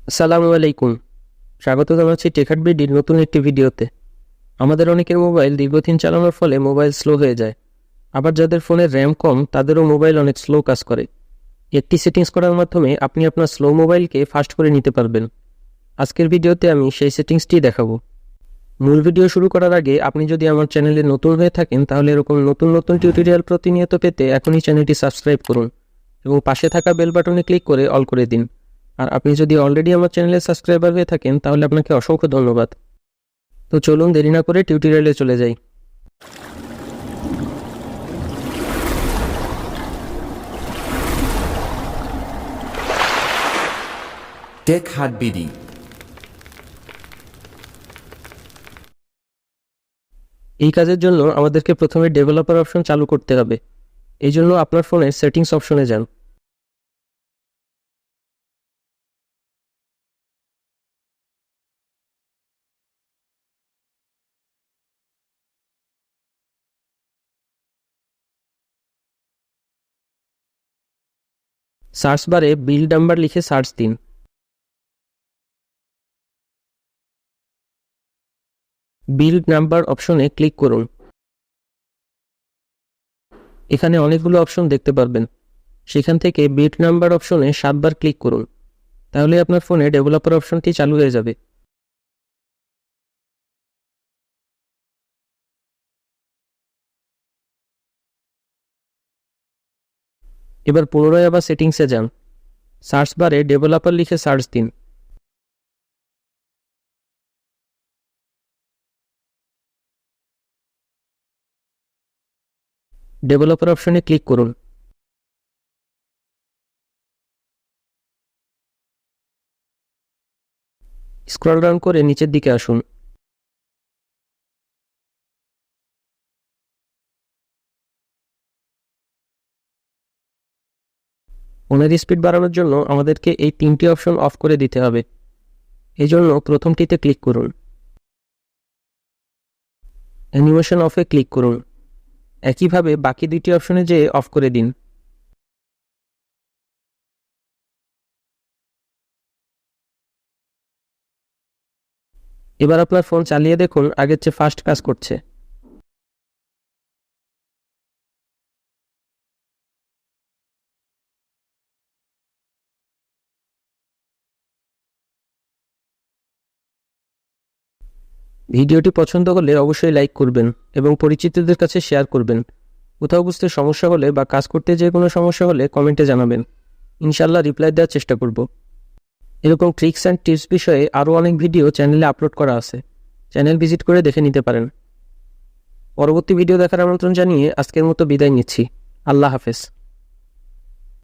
আসসালামু আলাইকুম। স্বাগত জানাচ্ছি টেকহার্টবিডির নতুন একটি ভিডিওতে। আমাদের অনেকের মোবাইল দীর্ঘদিন চালানোর ফলে মোবাইল স্লো হয়ে যায়, আবার যাদের ফোনের র্যাম কম তাদেরও মোবাইল অনেক স্লো কাজ করে। একটি সেটিংস করার মাধ্যমে আপনি আপনার স্লো মোবাইলকে ফাস্ট করে নিতে পারবেন। আজকের ভিডিওতে আমি সেই সেটিংসটি দেখাবো। মূল ভিডিও শুরু করার আগে আপনি যদি আমার চ্যানেলে নতুন হয়ে থাকেন তাহলে এরকম নতুন নতুন টিউটোরিয়াল প্রতিনিয়ত পেতে এখনই চ্যানেলটি সাবস্ক্রাইব করুন এবং পাশে থাকা বেল বাটনে ক্লিক করে অল করে দিন। আর আপনি যদি অলরেডি আমার চ্যানেলের সাবস্ক্রাইবার হয়ে থাকেন তাহলে আপনাকে অসংখ্য ধন্যবাদ। তো চলুন দেরি না করে টিউটোরিয়ালে চলে যাই। টেক হাট বিডি। এই কাজের জন্য আমাদেরকে প্রথমে ডেভেলপার অপশন চালু করতে হবে। এই জন্য আপনার ফোনের সেটিংস অপশনে যান। সার্চ বারে বিল্ড নাম্বার লিখে সার্চ দিন। বিল্ড নাম্বার অপশনে ক্লিক করুন। এখানে অনেকগুলো অপশন দেখতে পারবেন, সেখান থেকে বিল্ড নাম্বার অপশনে 7 বার ক্লিক করুন। তাহলে আপনার ফোনে ডেভেলপার অপশনটি চালু হয়ে যাবে। এবার পুনরায় আবার সেটিংসে যান। সার্চ বারে ডেভেলপার লিখে সার্চ দিন। ডেভেলপার অপশনে ক্লিক করুন। স্ক্রল ডাউন করে নিচের দিকে আসুন। ফোনের স্পিড বাড়ানোর জন্য আমাদেরকে এই 3টি অপশন অফ করে দিতে হবে। এই জন্য প্রথমটিতে ক্লিক করুন, অ্যানিমেশন অফে ক্লিক করুন। একইভাবে বাকি 2টি অপশনে যেয়ে অফ করে দিন। এবার আপনার ফোন চালিয়ে দেখুন আগের চেয়ে ফাস্ট কাজ করছে। ভিডিওটি পছন্দ হলে অবশ্যই লাইক করবেন এবং পরিচিতদের কাছে শেয়ার করবেন। কোথাও বুঝতে সমস্যা হলে বা কাজ করতে যে কোনো সমস্যা হলে কমেন্টে জানাবেন। ইনশাল্লাহ রিপ্লাই দেওয়ার চেষ্টা করব। এরকম ট্রিক্স অ্যান্ড টিপস বিষয়ে আরও অনেক ভিডিও চ্যানেলে আপলোড করা আছে, চ্যানেল ভিজিট করে দেখে নিতে পারেন। পরবর্তী ভিডিও দেখার আমন্ত্রণ জানিয়ে আজকের মতো বিদায় নিচ্ছি। আল্লাহ হাফেজ।